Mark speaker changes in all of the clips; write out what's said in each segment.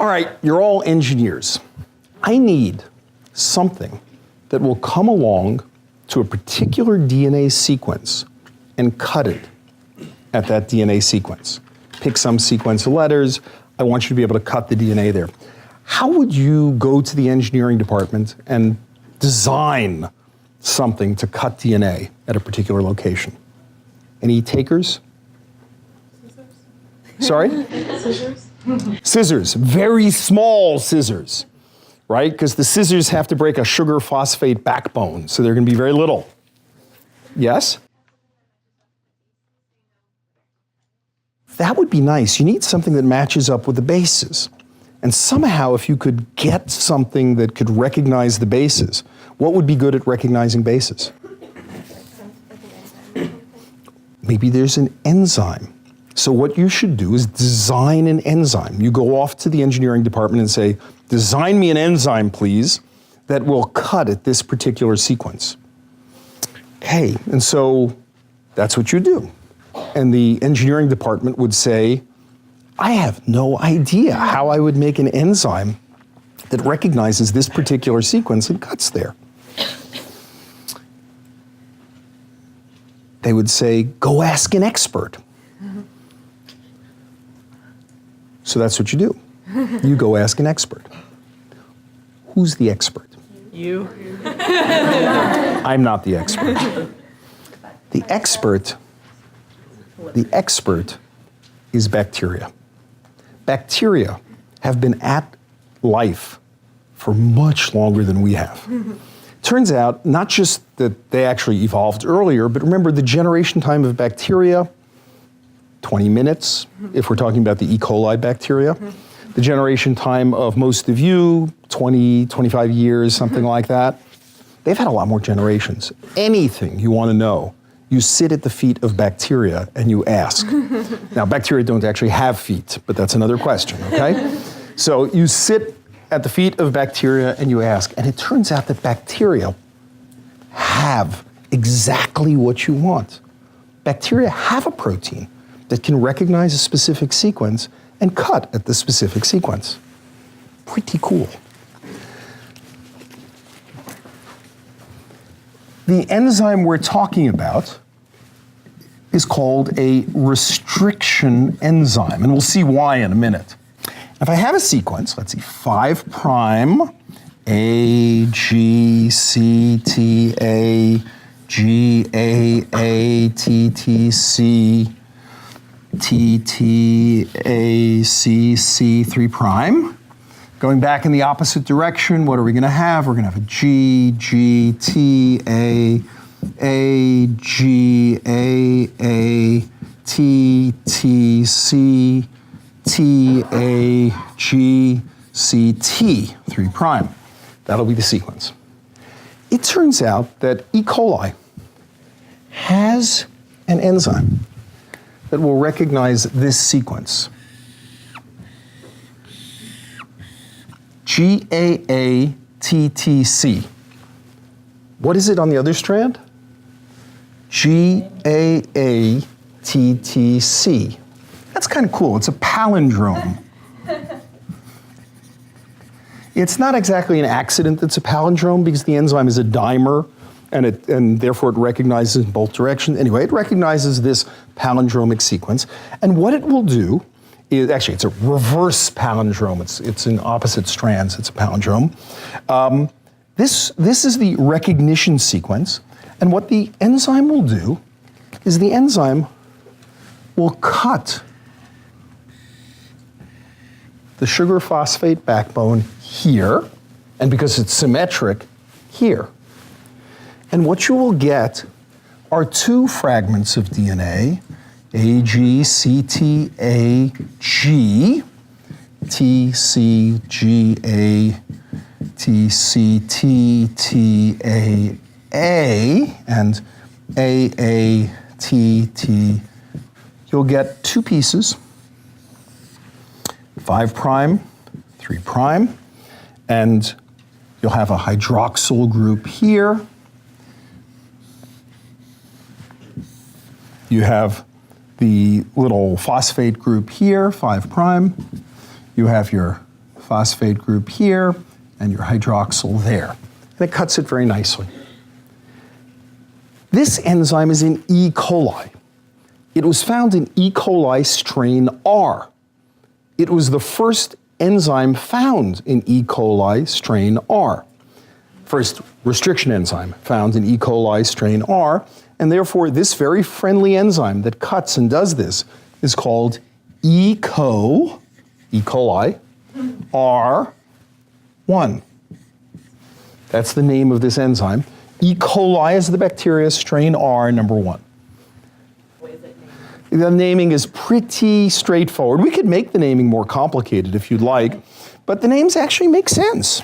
Speaker 1: All right, you're all engineers. I need something that will come along to a particular DNA sequence and cut it at that DNA sequence. Pick some sequence of letters. I want you to be able to cut the DNA there. How would you go to the engineering department and design something to cut DNA at a particular location? Any takers? Scissors. Sorry?
Speaker 2: Scissors.
Speaker 1: Scissors, very small scissors, right? Because the scissors have to break a sugar phosphate backbone, so they're going to be very little. Yes? That would be nice. You need something that matches up with the bases. And somehow, if you could get something that could recognize the bases, what would be good at recognizing bases? Maybe there's an enzyme. So what you should do is design an enzyme. You go off to the engineering department and say, design me an enzyme, please, that will cut at this particular sequence. Okay, and so that's what you do. And the engineering department would say, I have no idea how I would make an enzyme that recognizes this particular sequence and cuts there. They would say, go ask an expert. So that's what you do. You go ask an expert. Who's the expert?
Speaker 2: You.
Speaker 1: I'm not the expert. The expert is bacteria. Bacteria have been at life for much longer than we have. Turns out, not just that they actually evolved earlier, but remember the generation time of bacteria, 20 minutes, if we're talking about the E. coli bacteria. The generation time of most of you, 20, 25 years, something like that. They've had a lot more generations. Anything you want to know, you sit at the feet of bacteria and you ask. Now, bacteria don't actually have feet, but that's another question, okay? So you sit at the feet of bacteria and you ask, and it turns out that bacteria have exactly what you want. Bacteria have a protein that can recognize a specific sequence and cut at the specific sequence. Pretty cool. The enzyme we're talking about is called a restriction enzyme, and we'll see why in a minute. If I have a sequence, let's see, 5' A, G, C, T, A, G, A, T, T, C, T, T, A, C, C, 3'. Going back in the opposite direction, what are we going to have? We're going to have a G, G, T, A, G, A, T, T, C, T, A, G, C, T, 3'. That'll be the sequence. It turns out that E. coli has an enzyme that will recognize this sequence. GAATTC. What is it on the other strand? GAATTC. That's kind of cool. It's a palindrome. It's not exactly an accident that's a palindrome because the enzyme is a dimer and therefore it recognizes in both directions. Anyway, it recognizes this palindromic sequence. And what it will do is, actually it's a reverse palindrome. It's in opposite strands, it's a palindrome. This is the recognition sequence. And what the enzyme will do is the enzyme will cut the sugar phosphate backbone here, and because it's symmetric, here. And what you will get are two fragments of DNA, AG, CT, AG, TC, GA, TC, TTA, and AATT. You'll get two pieces, 5', 3', and you'll have a hydroxyl group here. You have the little phosphate group here, 5'. You have your phosphate group here and your hydroxyl there. And it cuts it very nicely. This enzyme is in E. coli. It was found in E. coli strain R. It was the first enzyme found in E. coli strain R. First restriction enzyme found in E. coli strain R, and therefore this very friendly enzyme that cuts and does this is called E. coli R1. That's the name of this enzyme. E. coli is the bacteria, strain R, number 1.
Speaker 2: What is it named?
Speaker 1: The naming is pretty straightforward. We could make the naming more complicated if you'd like, but the names actually make sense.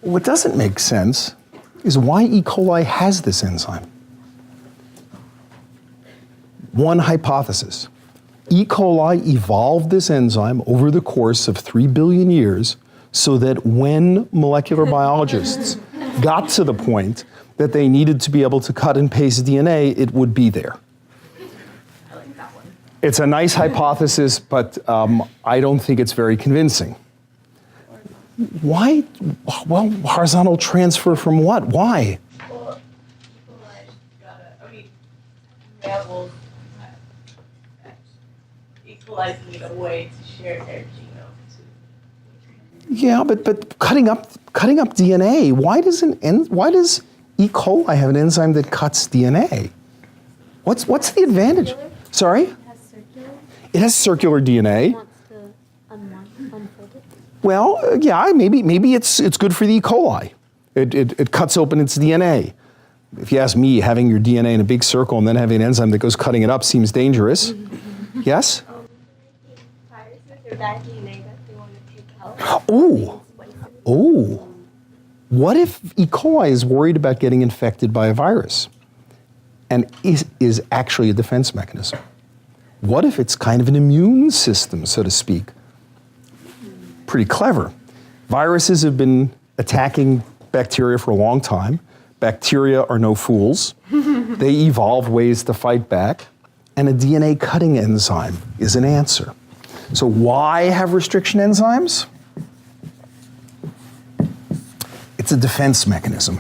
Speaker 1: What doesn't make sense is why E. coli has this enzyme. One hypothesis. E. coli evolved this enzyme over the course of 3 billion years so that when molecular biologists got to the point that they needed to be able to cut and paste DNA, it would be there.
Speaker 2: I like that one.
Speaker 1: It's a nice hypothesis, but I don't think it's very convincing. Why? Well, horizontal transfer from what? Why?
Speaker 2: Well, mammals equalize need a way to share their genome.
Speaker 1: Yeah, but cutting up DNA. Why does E. coli have an enzyme that cuts DNA? What's the advantage?
Speaker 3: Circular?
Speaker 1: Sorry?
Speaker 3: It has circular.
Speaker 1: It has circular DNA.
Speaker 3: Wants to unfold it.
Speaker 1: Well, yeah, maybe it's good for the E. coli. It cuts open its DNA. If you ask me, having your DNA in a big circle and then having an enzyme that goes cutting it up seems dangerous. Yes?
Speaker 3: Viruses or bad DNA that they want to take out.
Speaker 1: Oh. What if E. coli is worried about getting infected by a virus and is actually a defense mechanism? What if it's kind of an immune system, so to speak? Pretty clever. Viruses have been attacking bacteria for a long time. Bacteria are no fools. They evolve ways to fight back, and a DNA cutting enzyme is an answer. So why have restriction enzymes? It's a defense mechanism.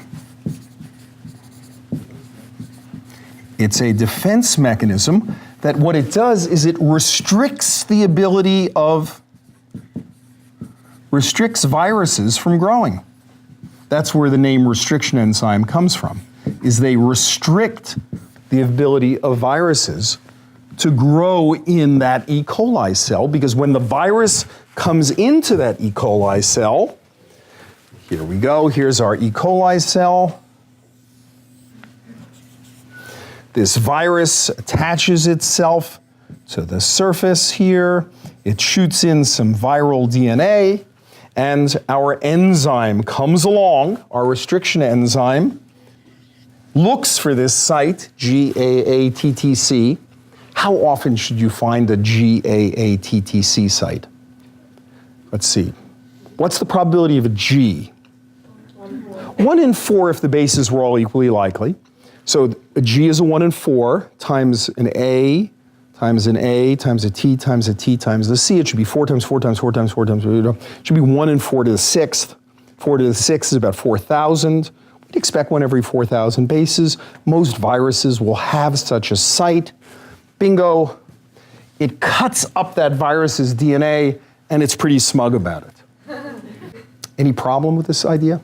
Speaker 1: It's a defense mechanism that what it does is it restricts viruses from growing. That's where the name restriction enzyme comes from, is they restrict the ability of viruses to grow in that E. coli cell, because when the virus comes into that E. coli cell, here we go, here's our E. coli cell. This virus attaches itself to the surface here. It shoots in some viral DNA, and our enzyme comes along, our restriction enzyme, looks for this site, GAATTC. How often should you find a GAATTC site? Let's see. What's the probability of a G? 1 in 4 if the bases were all equally likely. So a G is a 1 in 4 times an A times an A times a T times a T times the C. It should be 4 times 4 times 4 times 4 times, it should be 1 in 4 to the 6th. 4 to the 6th is about 4,000. We'd expect 1 every 4,000 bases. Most viruses will have such a site. Bingo. It cuts up that virus's DNA, and it's pretty smug about it. Any problem with this idea?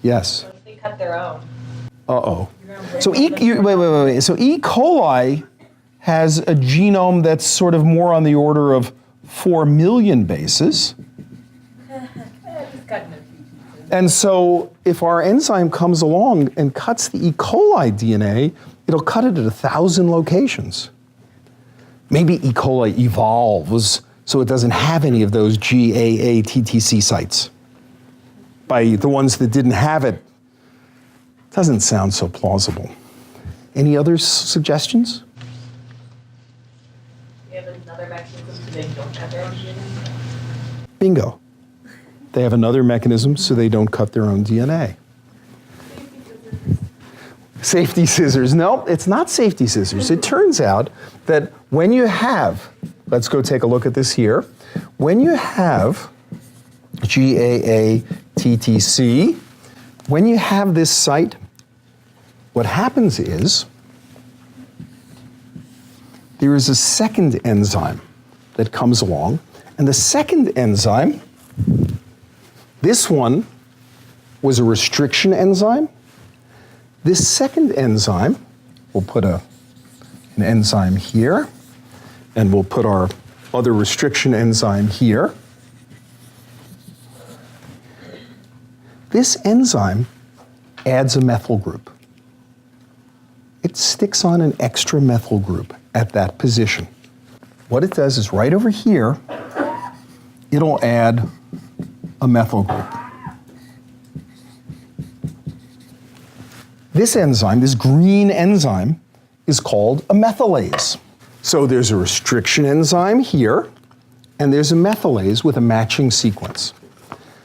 Speaker 1: Yes.
Speaker 2: What if they cut their own?
Speaker 1: Uh-oh. So wait. So E. coli has a genome that's sort of more on the order of 4 million bases. And so if our enzyme comes along and cuts the E. coli DNA, it'll cut it at 1,000 locations. Maybe E. coli evolves so it doesn't have any of those GAATTC sites. By the ones that didn't have it, doesn't sound so plausible. Any other suggestions?
Speaker 2: We have another mechanism so they don't cut their own DNA.
Speaker 1: Bingo. They have another mechanism so they don't cut their own DNA. Safety scissors. No, it's not safety scissors. It turns out that when you have, let's go take a look at this here. when you have GAATTC, when you have this site, what happens is there is a second enzyme that comes along, and the second enzyme, this one was a restriction enzyme. This second enzyme, we'll put an enzyme here, and we'll put our other restriction enzyme here. This enzyme adds a methyl group. It sticks on an extra methyl group at that position. What it does is right over here, it'll add a methyl group. This enzyme, this green enzyme, is called a methylase. So there's a restriction enzyme here, and there's a methylase with a matching sequence.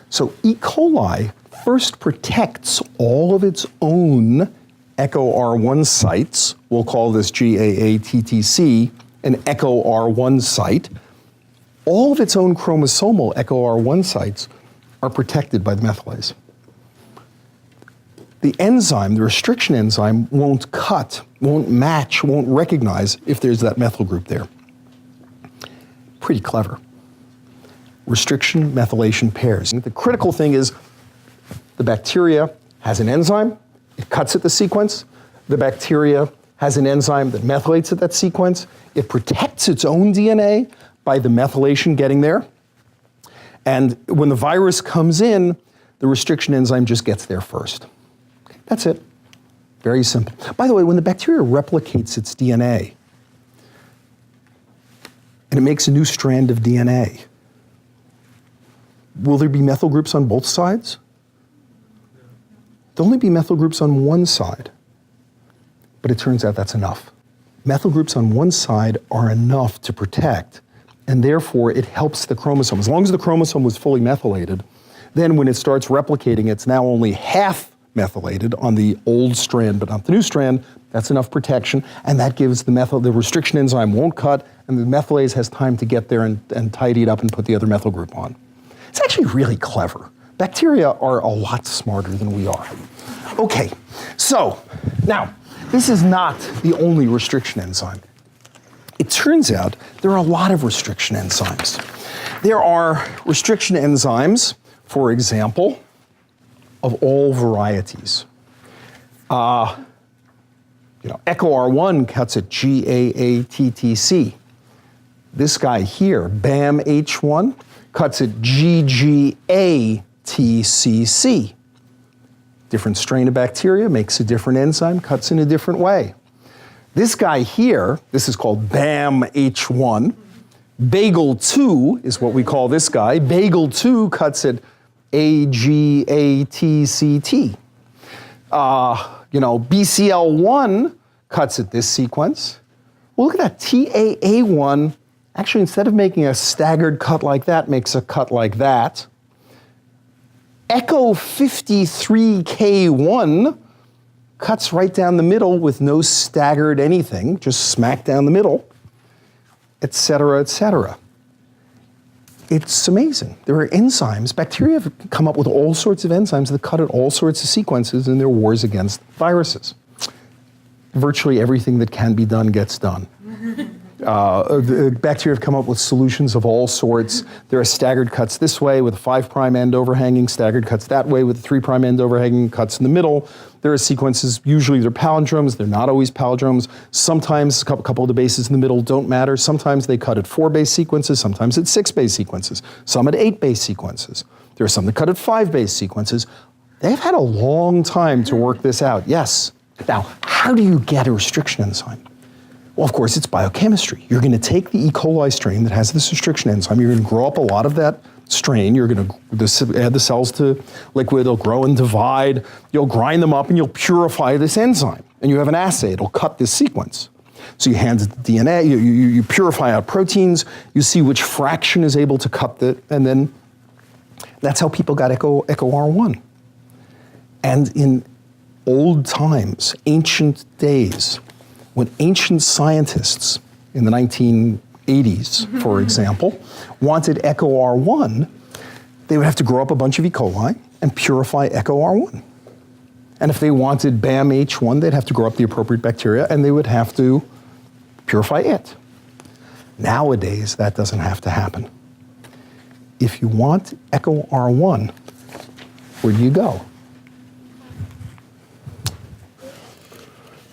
Speaker 1: So E. coli first protects all of its own Echo R1 sites. We'll call this GAATTC an Echo R1 site. All of its own chromosomal Echo R1 sites are protected by the methylase. The enzyme, the restriction enzyme, won't cut, won't match, won't recognize if there's that methyl group there. Pretty clever. Restriction methylation pairs. The critical thing is the bacteria has an enzyme, it cuts at the sequence. The bacteria has an enzyme that methylates at that sequence. It protects its own DNA by the methylation getting there. And when the virus comes in, the restriction enzyme just gets there first. That's it. Very simple. By the way, when the bacteria replicates its DNA and it makes a new strand of DNA, will there be methyl groups on both sides? There'll only be methyl groups on one side. But it turns out that's enough. Methyl groups on one side are enough to protect, and therefore it helps the chromosome. As long as the chromosome was fully methylated, then when it starts replicating, it's now only half methylated on the old strand, but not the new strand. That's enough protection, and that gives the restriction enzyme won't cut, and the methylase has time to get there and tidy it up and put the other methyl group on. It's actually really clever. Bacteria are a lot smarter than we are. Okay, so now, this is not the only restriction enzyme. It turns out there are a lot of restriction enzymes. There are restriction enzymes, for example, of all varieties. Echo R1 cuts at GAATTC. This guy here, BAMH1, cuts at GGATCC. Different strain of bacteria makes a different enzyme, cuts in a different way. This guy here, this is called BAMH1. Bagel2 is what we call this guy. Bagel2 cuts at AGATCT. BCL1 cuts at this sequence. Well, look at that. TAA1, actually, instead of making a staggered cut like that, makes a cut like that. Echo 53K1 cuts right down the middle with no staggered anything, just smack down the middle, et cetera, et cetera. It's amazing. There are enzymes. Bacteria have come up with all sorts of enzymes that cut at all sorts of sequences in their wars against viruses. Virtually everything that can be done gets done. The bacteria have come up with solutions of all sorts. There are staggered cuts this way with a 5' end overhanging, staggered cuts that way with a 3' end overhanging, cuts in the middle. There are sequences, usually they're palindromes, they're not always palindromes. Sometimes a couple of the bases in the middle don't matter. Sometimes they cut at 4 base sequences, sometimes at 6 base sequences, some at 8 base sequences. There are some that cut at 5 base sequences. They've had a long time to work this out, yes. Now, how do you get a restriction enzyme? Well, of course, it's biochemistry. You're going to take the E. coli strain that has this restriction enzyme, you're going to grow up a lot of that strain, you're going to add the cells to liquid, they'll grow and divide, you'll grind them up and you'll purify this enzyme. And you have an assay, it'll cut this sequence. So you hand it the DNA, you purify out proteins, you see which fraction is able to cut it, and then that's how people got Echo R1. And in old times, ancient days, when ancient scientists in the 1980s 80s, for example, wanted EcoR1, they would have to grow up a bunch of E. coli and purify EcoR1. And if they wanted BAM-H1, they'd have to grow up the appropriate bacteria and they would have to purify it. Nowadays, that doesn't have to happen. If you want EcoR1, where do you go?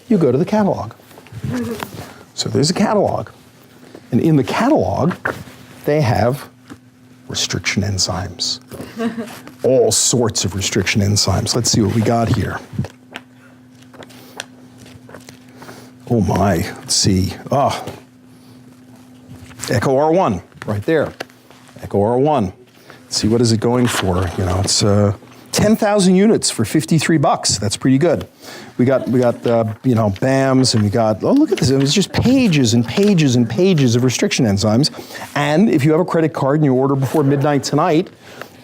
Speaker 1: You go to the catalog. So there's a catalog. And in the catalog, they have restriction enzymes. All sorts of restriction enzymes. Let's see what we got here. Oh my, let's see. EcoR1, right there. EcoR1. Let's see, what is it going for? You know, it's 10,000 units for $53. That's pretty good. We got BAMs, and we got, oh, look at this. It's just pages and pages and pages of restriction enzymes. And if you have a credit card and you order before midnight tonight,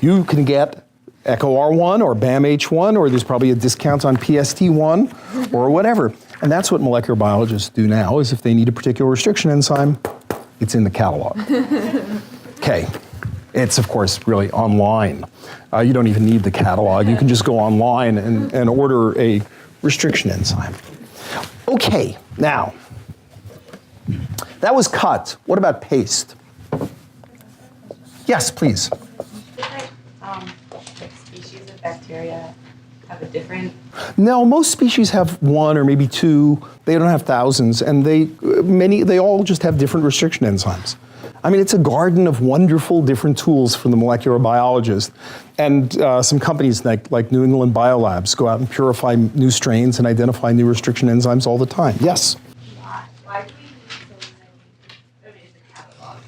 Speaker 1: you can get EcoR1 or BAM-H1, or there's probably a discount on PST1 or whatever. And that's what molecular biologists do now, is if they need a particular restriction enzyme, it's in the catalog. Okay. It's, of course, really online. You don't even need the catalog. You can just go online and order a restriction enzyme. Okay, now, that was cut. What about paste? Yes, please.
Speaker 4: Different species of bacteria have a different...
Speaker 1: No, most species have one or maybe two. They don't have thousands, and they all just have different restriction enzymes. I mean, it's a garden of wonderful different tools for the molecular biologist. And some companies like New England Biolabs go out and purify new strains and identify new restriction enzymes all the time. Yes?
Speaker 4: Why do we need so many in the catalog?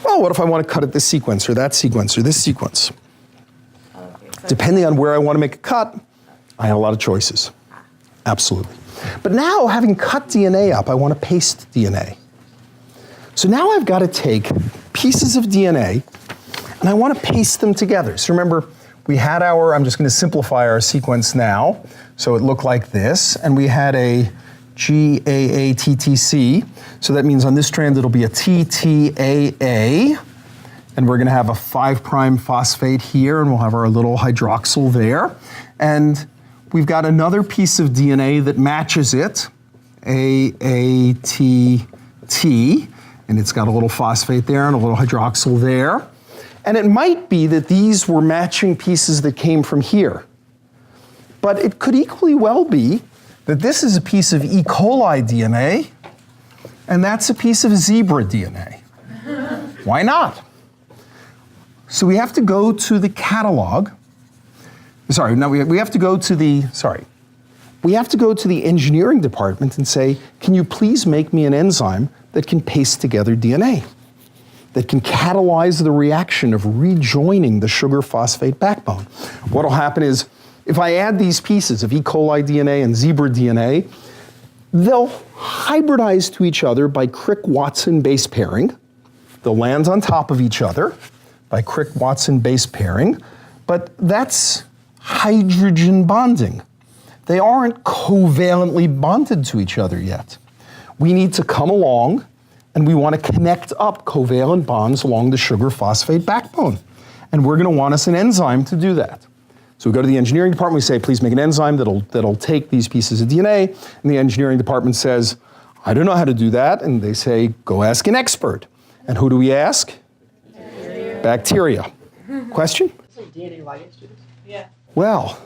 Speaker 1: Well, what if I want to cut at this sequence or that sequence or this sequence?
Speaker 4: Okay, so
Speaker 1: Depending on where I want to make a cut, I have a lot of choices. Absolutely. But now, having cut DNA up, I want to paste DNA. So now I've got to take pieces of DNA and I want to paste them together. So remember, we had I'm just going to simplify our sequence now. So it looked like this, and we had a GAATTC. So that means on this strand it'll be a TTAA, and we're going to have a 5' phosphate here, and we'll have our little hydroxyl there. And we've got another piece of DNA that matches it, AATT. And it's got a little phosphate there and a little hydroxyl there. And it might be that these were matching pieces that came from here. But it could equally well be that this is a piece of E. coli DNA, and that's a piece of zebra DNA. Why not? So we have to go to the catalog. Sorry, no, we have to go to the, we have to go to the engineering department and say, can you please make me an enzyme that can paste together DNA, that can catalyze the reaction of rejoining the sugar phosphate backbone. What'll happen is, if I add these pieces of E. coli DNA and zebra DNA, they'll hybridize to each other by Crick-Watson base pairing. They'll land on top of each other by Crick-Watson base pairing, but that's hydrogen bonding. They aren't covalently bonded to each other yet. We need to come along and we want to connect up covalent bonds along the sugar phosphate backbone. And we're going to want us an enzyme to do that. So we go to the engineering department, we say, please make an enzyme that'll take these pieces of DNA. And the engineering department says, I don't know how to do that. And they say, go ask an expert. And who do we ask? Bacteria. Question?
Speaker 2: DNA ligase do this? Yeah.
Speaker 1: Well,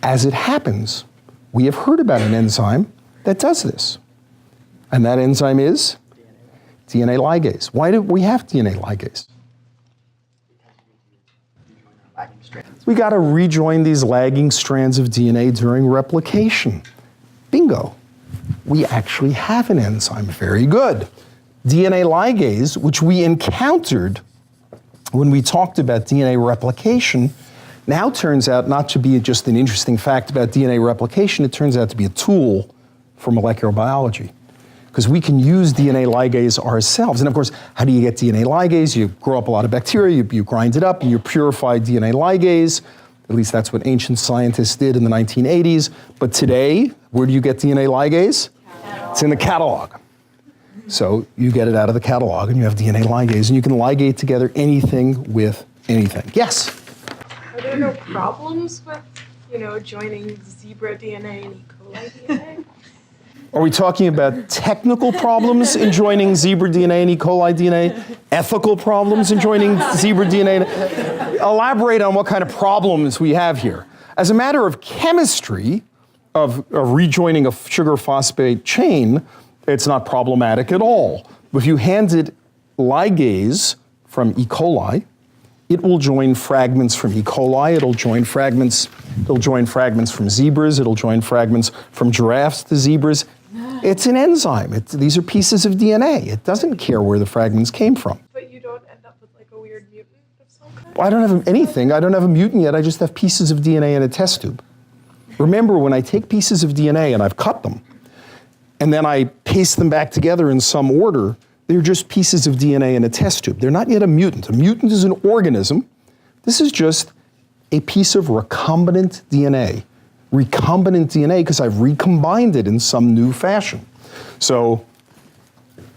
Speaker 1: as it happens, we have heard about an enzyme that does this. And that enzyme is DNA ligase. Why do we have DNA ligase? We got to rejoin these lagging strands of DNA during replication. Bingo. We actually have an enzyme. Very good. DNA ligase, which we encountered when we talked about DNA replication, now turns out not to be just an interesting fact about DNA replication, it turns out to be a tool for molecular biology. Because we can use DNA ligase ourselves. And of course, how do you get DNA ligase? You grow up a lot of bacteria, you grind it up, and you purify DNA ligase. At least that's what ancient scientists did in the 1980s. But today, where do you get DNA ligase? It's in the catalog. So you get it out of the catalog and you have DNA ligase, and you can ligate together anything with anything. Yes?
Speaker 5: Are there no problems with, joining zebra DNA and E. coli DNA?
Speaker 1: Are we talking about technical problems in joining zebra DNA and E. coli DNA? Ethical problems in joining zebra DNA? Elaborate on what kind of problems we have here. As a matter of chemistry, of rejoining a sugar phosphate chain, it's not problematic at all. If you handed ligase from E. coli, it will join fragments from E. coli, it'll join fragments from zebras, it'll join fragments from giraffes to zebras. It's an enzyme. These are pieces of DNA. It doesn't care where the fragments came from.
Speaker 5: But you don't end up with like a weird mutant of some kind?
Speaker 1: I don't have anything. I don't have a mutant yet. I just have pieces of DNA in a test tube. Remember, when I take pieces of DNA and I've cut them, and then I paste them back together in some order, they're just pieces of DNA in a test tube. They're not yet a mutant. A mutant is an organism. This is just a piece of recombinant DNA. Recombinant DNA because I've recombined it in some new fashion. So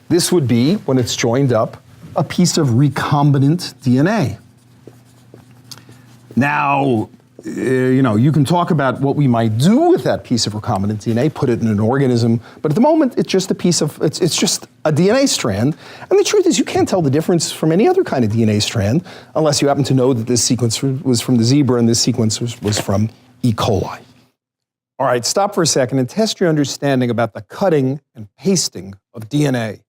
Speaker 1: this would be, when it's joined up, a piece of recombinant DNA. Now, you can talk about what we might do with that piece of recombinant DNA, put it in an organism, but at the moment it's just a piece of, it's just a DNA strand. And the truth is you can't tell the difference from any other kind of DNA strand unless you happen to know that this sequence was from the zebra and this sequence was from E. coli. All right, stop for a second and test your understanding about the cutting and pasting of DNA.